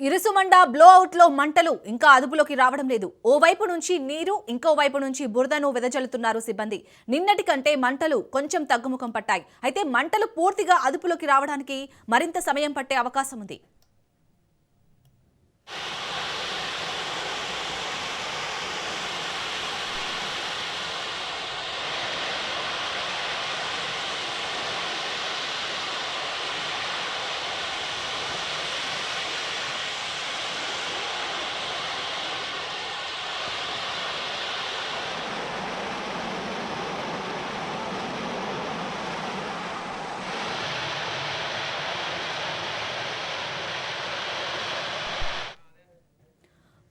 Irusumanda blow out లో మంటలు ఇంకా అదుపులోకి రావడం లేదు. ఓవైపు నుంచి నీరు, ఇంకో వైపు నుంచి బురదను వెదజల్లుతున్నారు సిబ్బంది. నిన్నటి కంటే మంటలు కొంచెం తగ్గుముఖం పట్టాయి. అయితే మంటలు పూర్తిగా అదుపులోకి రావడానికి మరింత సమయం పట్టే అవకాశం ఉంది.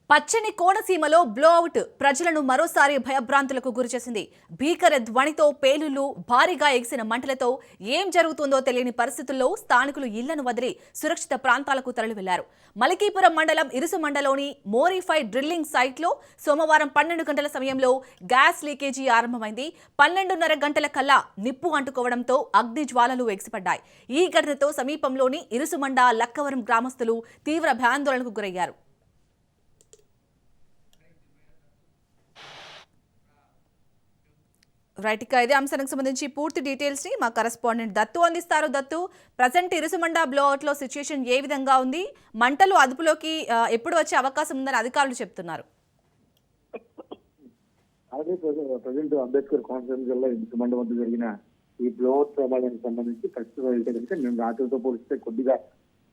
పచ్చని కోనసీమలో బ్లోఅవుట్ ప్రజలను మరోసారి భయభ్రాంతులకు గురిచేసింది. భీకర ధ్వనితో పేలుళ్లు, భారీగా ఎగిసిన మంటలతో ఏం జరుగుతుందో తెలియని పరిస్థితుల్లో స్థానికులు ఇళ్లను వదిలి సురక్షిత ప్రాంతాలకు తరలి వెళ్లారు. మలకీపురం మండలం ఇరుసుమండలోని మోరిఫై డ్రిల్లింగ్ సైట్లో సోమవారం 12 గంటల సమయంలో గ్యాస్ లీకేజీ ఆరంభమైంది. 12:30 గంటల కల్లా నిప్పు అంటుకోవడంతో అగ్ని జ్వాలలు ఎగిసిపడ్డాయి. ఈ ఘటనతో సమీపంలోని ఇరుసుమండ, లక్కవరం గ్రామస్తులు తీవ్ర భయాందోళనకు గురయ్యారు. రైట్, ఇక ఇదే అంశానికి సంబంధించి పూర్తి డీటెయిల్స్ ని మా కరెస్పాండెంట్ దత్తు అందిస్తారు. దత్తు, ప్రజెంట్ ఇరుసుమండ బ్లోఅవుట్ లో సిచ్యుయేషన్ ఏ విధంగా ఉంది? మంటలు అదుపులోకి ఎప్పుడు వచ్చే అవకాశం ఉందని అధికారులు చెప్తున్నారు. అలాగే ప్రజెంట్ అంబేద్కర్ కోనసీమ జిల్లా ఇరుసుమండ వద్ద జరిగిన ఈ బ్లోఅవుట్ ప్రమాదానికి సంబంధించి ప్రస్తుతం అయితే కనుక నేను రాత్రితో పోలిస్తే కొద్దిగా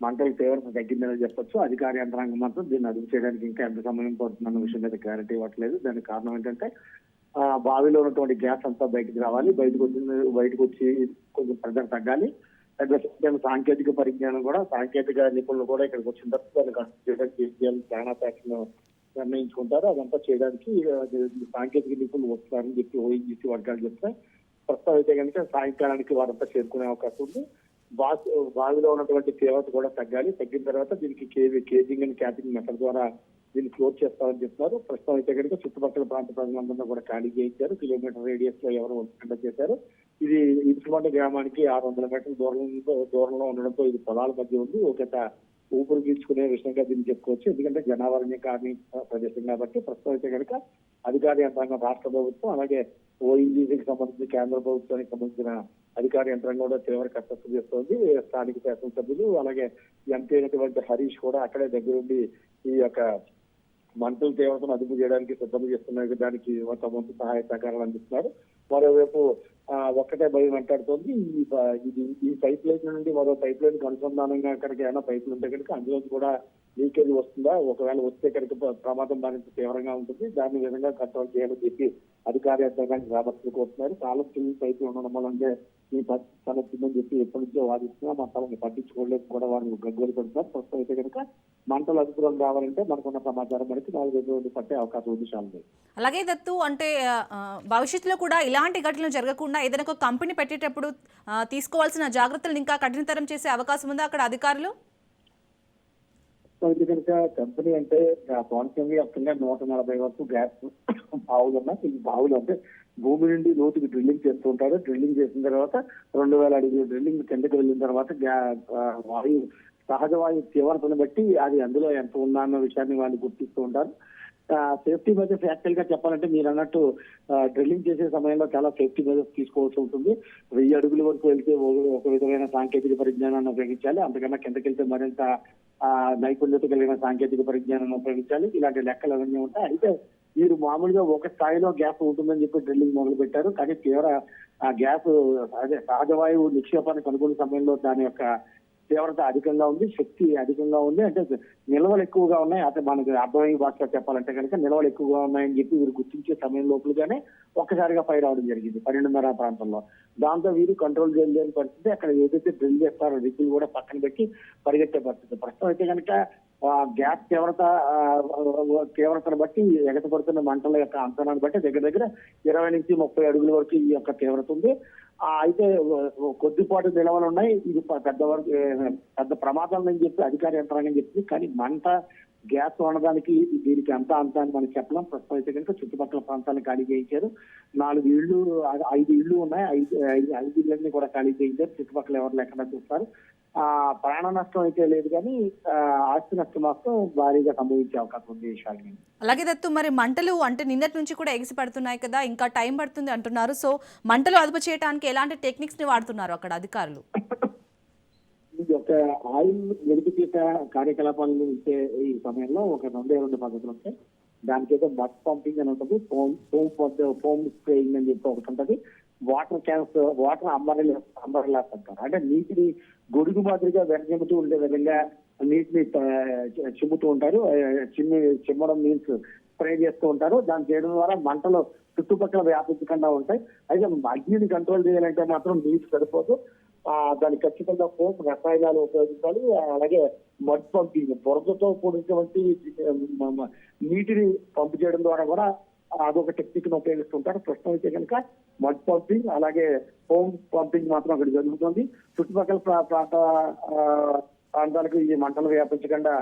మంటల తీవ్రత తగ్గిందని చెప్పొచ్చు. అధికార యంత్రాంగం మాత్రం దీన్ని అదుపు చేయడానికి ఇంకా ఎంత సమయం పడుతుందన్న విషయం మీద క్లారిటీ ఇవ్వట్లేదు. దానికి కారణం ఏంటంటే బావిలో ఉన్నటువంటి గ్యాస్ అంతా బయటకు రావాలి, బయటకు వచ్చి కొంచెం ప్రెజర్ తగ్గాలి. సాంకేతిక పరిజ్ఞానం కూడా, సాంకేతిక నిపుణులు కూడా ఇక్కడికి వచ్చిన తర్వాత దాన్ని కంట్రోల్ చేయడానికి చాలా ప్యాక్స్ నిర్ణయించుకుంటారు. అదంతా చేయడానికి సాంకేతిక నిపుణులు వస్తారని చెప్పి ఓఎన్జీసీ వర్గాలు చెప్తే ప్రస్తుతం అయితే కనుక సాయంకాలానికి వారంతా చేరుకునే అవకాశం ఉంది. బావిలో ఉన్నటువంటి తీవ్రత కూడా తగ్గాలి. తగ్గిన తర్వాత దీనికి కేజింగ్ అండ్ క్యాపింగ్ మెథడ్ ద్వారా దీన్ని క్లోజ్ చేస్తామని చెప్తున్నారు. ప్రస్తుతం అయితే కనుక చుట్టుపక్కల ప్రాంత ప్రజలందరూ కూడా ఖాళీ చేయించారు. కిలోమీటర్ రేడియస్ లో ఎవరు ఉండకుండా చేశారు. ఇది ఇరుసుమండ గ్రామానికి 600 మీటర్ల దూరంలో ఉండడంతో ఇది పొలాల మధ్య ఉంది. ఒక ఊపిరి పీల్చుకునే విషయంగా దీన్ని చెప్పుకోవచ్చు. ఎందుకంటే జనావరణ్య కార్మిక ప్రదేశం కాబట్టి ప్రస్తుతం అయితే కనుక అధికార యంత్రాంగం, రాష్ట్ర ప్రభుత్వం, అలాగే ఓఎన్జీసీకి సంబంధించి కేంద్ర ప్రభుత్వానికి సంబంధించిన అధికార యంత్రాంగం కూడా తీవ్ర కసరత్తు చేస్తోంది. స్థానిక శాసనసభ్యులు అలాగే ఎంపీ అయినటువంటి హరీష్ కూడా అక్కడే దగ్గరుండి ఈ యొక్క మంటల తీవ్రతను అదుపు చేయడానికి సిద్ధం చేస్తున్నారు. దానికి తమ వంతు సహాయ సహకారాలు అందిస్తున్నారు. మరోవైపు ఒక్కటే భయం వెంటాడుతోంది. ఈ పైప్ లైన్ నుండి మరో పైప్ లైన్ అనుసంధానంగా అక్కడికి ఏమైనా పైపులు ఉంటే కనుక అందులో కూడా లీకేజ్ వస్తుందా, ఒకవేళ వస్తే కనుక ప్రమాదం మరింత తీవ్రంగా ఉంటుంది. దాని విధంగా కంట్రోల్ చేయాలని చెప్పి అధికార యంత్రాంగానికి రాబట్టుకు కోరుతున్నారు. కాలం చిన్న పైపులు ఉండడం వల్ల ఈ పరిస్థితి తలెత్తుందని చెప్పి ఎప్పటి నుంచో వాదిస్తున్నా మా తలని పట్టించుకోలేదు కూడా వారిని గగ్గోలు పెడుతున్నారు. ప్రస్తుతం అయితే కనుక మంటలు అదుపులోకి రావాలంటే మనకున్న సమాచారం మనకి 4 రోజులు పట్టే అవకాశం ఉంది. శాలిని, అలాగే దత్తు, అంటే భవిష్యత్తులో కూడా ఇలాంటి ఘటనలు జరగకుండా ఏదైనా ఒక కంపెనీ పెట్టేటప్పుడు తీసుకోవాల్సిన జాగ్రత్తలు ఇంకా కఠినతరం చేసే అవకాశం ఉందా అక్కడ అధికారులు? అయితే కనుక కంపెనీ అంటే కోనసీమ వ్యాప్తంగా 140 వరకు గ్యాస్ బావులు ఉన్నాయి. ఈ బావులు అంటే భూమి నుండి లోతుకి డ్రిల్లింగ్ చేస్తూ ఉంటారు. డ్రిల్లింగ్ చేసిన తర్వాత 2000 అడుగులు డ్రిల్లింగ్ కిందకి వెళ్ళిన తర్వాత వాయు, సహజ వాయు తీవ్రతను బట్టి అది అందులో ఎంత ఉందా అన్న విషయాన్ని వాళ్ళు గుర్తిస్తూ ఉంటారు. సేఫ్టీ మెజర్స్ యాక్చువల్ గా చెప్పాలంటే మీరు అన్నట్టు డ్రిల్లింగ్ చేసే సమయంలో చాలా సేఫ్టీ మెజర్స్ తీసుకోవాల్సి ఉంటుంది. 1000 అడుగుల వరకు వెళ్తే ఒక విధమైన సాంకేతిక పరిజ్ఞానాన్ని ఉపయోగించాలి. అంతకన్నా కిందకి వెళ్తే మరింత నైపుణ్యత కలిగిన సాంకేతిక పరిజ్ఞానాన్ని ఉపయోగించాలి. ఇలాంటి లెక్కలు అవన్నీ ఉంటాయి. అయితే మీరు మామూలుగా ఒక స్థాయిలో గ్యాస్ ఉంటుందని చెప్పి డ్రిల్లింగ్ మొదలు పెట్టారు. కానీ తీవ్ర గ్యాస్ సహజ వాయువు నిక్షేపానికి అనుకున్న సమయంలో దాని యొక్క తీవ్రత అధికంగా ఉంది, శక్తి అధికంగా ఉంది. అంటే నిల్వలు ఎక్కువగా ఉన్నాయి. అంటే మనకి అర్థమయ్యే భాషలో చెప్పాలంటే కనుక నిల్వలు ఎక్కువగా ఉన్నాయని చెప్పి వీరు గుర్తించే సమయం లోపలగానే ఒక్కసారిగా ఫైర్ అవడం జరిగింది 12:30 ప్రాంతంలో. దాంతో వీరు కంట్రోల్ చేయలేని పరిస్థితి. అక్కడ ఏదైతే డ్రిల్ చేస్తారో రిక్కులు కూడా పక్కన పెట్టి పరిగెత్తే పరిస్థితి. ప్రస్తుతం అయితే కనుక గ్యాస్ తీవ్రతను బట్టి ఎగతపడుతున్న మంటల యొక్క అంతరాన్ని బట్టి దగ్గర 20 నుంచి 30 అడుగుల వరకు ఈ యొక్క తీవ్రత ఉంది. అయితే కొద్దిపాటు నిలవలు ఉన్నాయి. ఇది పెద్ద ప్రమాదం అని చెప్పి అధికార యంత్రాంగం చెప్తుంది. కానీ మంట, గ్యాస్ ఉండడానికి దీనికి అంతా అని మనం చెప్పలేం. ప్రస్తుతం అయితే కనుక చుట్టుపక్కల ప్రాంతాలను ఖాళీ చేయించారు. 5 ఇళ్లు ఉన్నాయి. 5 ఇళ్ళని కూడా ఖాళీ చేయించారు. చుట్టుపక్కల ఎవరు లేకుండా చూస్తారు. ప్రాణ నష్టం అయితే లేదు కానీ ఆస్తి నష్టం మాత్రం భారీగా సంభవించే అవకాశం ఉంది శాలిని. అలాగే దత్తు, మరి మంటలు అంటే నిన్నటి నుంచి కూడా ఎగిసి పడుతున్నాయి కదా, ఇంకా టైం పడుతుంది అంటున్నారు. సో మంటలు అదుపు చేయడానికి ఎలాంటి టెక్నిక్స్ ని వాడుతున్నారు అక్కడ అధికారులు? ఇది ఒక ఆయిల్ వెలికితీత కార్యకలాపాలను ఇచ్చే ఈ సమయంలో ఒక 2 పద్ధతులు ఉంటాయి. దానికైతే మడ్ పంపింగ్ అని ఉంటుంది, ఫోమ్ స్ప్రేయింగ్ అని చెప్పి ఒకటి ఉంటుంది, వాటర్ క్యాన్స్, వాటర్ అంబర్లాస్ అంటారు. అంటే నీటిని గొడుగు మాదిరిగా వెనజమ్ముతూ ఉండే విధంగా నీటిని చిమ్ముతూ ఉంటారు. చిమ్మడం మీన్స్ స్ప్రే చేస్తూ ఉంటారు. దాన్ని చేయడం ద్వారా మంటలు చుట్టుపక్కల వ్యాపించకుండా ఉంటాయి. అయితే అగ్నిని కంట్రోల్ చేయాలంటే మాత్రం నీరు సరిపోదు. దానికి ఖచ్చితంగా ఫోమ్ రసాయనాలు ఉపయోగించాలి. అలాగే మడ్ పంపింగ్, బురదతో కూడినటువంటి నీటిని పంపు చేయడం ద్వారా కూడా అదొక టెక్నిక్ ను ఉపయోగిస్తుంటారు. ప్రస్తుతం అయితే కనుక మడ్ పంపింగ్ అలాగే ఫోమ్ పంపింగ్ మాత్రం అక్కడ జరుగుతుంది. చుట్టుపక్కల ప్రాంతాలకు ఈ మంటలు వ్యాపించకుండా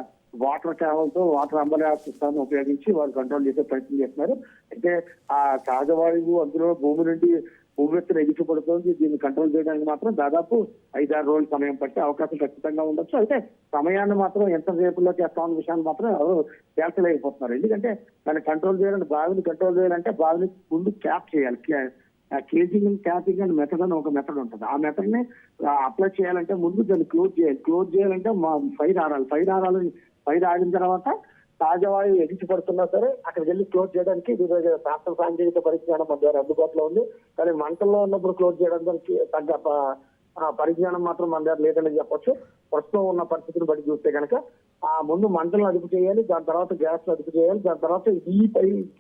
వాటర్ క్యావల్తో వాటర్ అంబులెన్స్ సిస్టమ్ ఉపయోగించి వాళ్ళు కంట్రోల్ చేసే ప్రయత్నం చేస్తున్నారు. అయితే ఆ సహజ వాయువు అందులో భూమి నుండి ఉవ్వెత్తున ఎగిసిపడుతుంది. దీన్ని కంట్రోల్ చేయడానికి మాత్రం దాదాపు 5-6 రోజుల సమయం పట్టే అవకాశం ఖచ్చితంగా ఉండొచ్చు. అయితే సమయాన్ని మాత్రం ఎంత రేపులో చేస్తామన్న విషయాన్ని మాత్రం ఎవరు తేల్చలేకపోతున్నారు. ఎందుకంటే దాన్ని కంట్రోల్ చేయాలంటే, బావిని కంట్రోల్ చేయాలంటే బావిని ముందు క్యాప్ చేయాలి. Caging and capping and method అని ఒక మెథడ్ ఉంటుంది. ఆ మెథడ్ ని అప్లై చేయాలంటే ముందు దాన్ని క్లోజ్ చేయాలంటే ఫైర్ ఆడిన తర్వాత సహజవాయువు ఎగిసిపడుతున్నా సరే అక్కడికి వెళ్ళి క్లోజ్ చేయడానికి శాస్త్ర సాంకేతిక పరిజ్ఞానం మన దగ్గర అందుబాటులో ఉంది. కానీ మంటల్లో ఉన్నప్పుడు క్లోజ్ చేయడానికి తగ్గ పరిజ్ఞానం మాత్రం మన దగ్గర లేదని చెప్పొచ్చు. ప్రస్తుతం ఉన్న పరిస్థితిని బట్టి చూస్తే కనుక ముందు మంటలను అదుపు చేయాలి, దాని తర్వాత గ్యాస్ అదుపు చేయాలి, దాని తర్వాత ఈ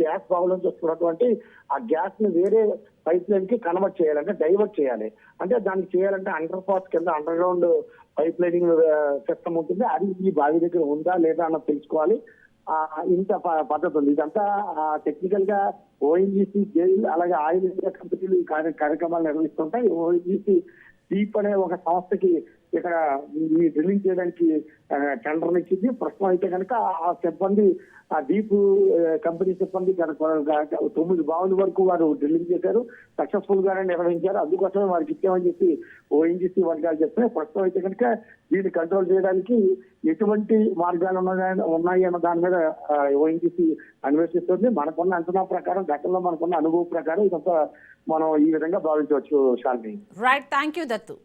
గ్యాస్ బావులోంచి వస్తున్నటువంటి ఆ గ్యాస్ ని వేరే పైప్ లైన్ కి కన్వర్ట్ చేయాలి, అంటే డైవర్ట్ చేయాలి. అంటే దానికి చేయాలంటే అండర్ పాస్ కింద under ground pipe lining system ఉంటుంది. అది ఈ బావి దగ్గర ఉందా లేదా అన్నది తెలుసుకోవాలి. ఇంత పద్ధతి ఉంది. ఇదంతా టెక్నికల్ గా ఓఎన్జీసీ, జైల్ అలాగే ఆయిల్ ఇండియా కంపెనీలు ఈ కార్యక్రమాలు నిర్వహిస్తుంటాయి. ఓఎన్జీసీ డీప్ అనే ఒక సంస్థకి ఇక్కడ ఈ డ్రిల్లింగ్ చేయడానికి టెండర్ ఇచ్చింది. ప్రస్తుతం అయితే కనుక ఆ సిబ్బంది, ఆ డీప్ కంపెనీ సిబ్బంది 9 బావుల వరకు వారు డ్రిల్లింగ్ చేశారు, సక్సెస్ఫుల్ గానే నిర్వహించారు. అందుకోసమే వారికి ఇచ్చామని చెప్పి ఓఎన్జీసీ వర్గాలు చెప్తున్నాయి. ప్రస్తుతం అయితే కనుక దీన్ని కంట్రోల్ చేయడానికి ఎటువంటి మార్గాలు ఉన్నాయి అన్న దాని మీద ఓఎన్జీసీ అన్వేషిస్తుంది. మనకున్న అంచనా ప్రకారం, గతంలో మనకున్న అనుభవం ప్రకారం ఇదంతా మనం ఈ విధంగా భావించవచ్చు. Shalini. Right, thank you Dattu.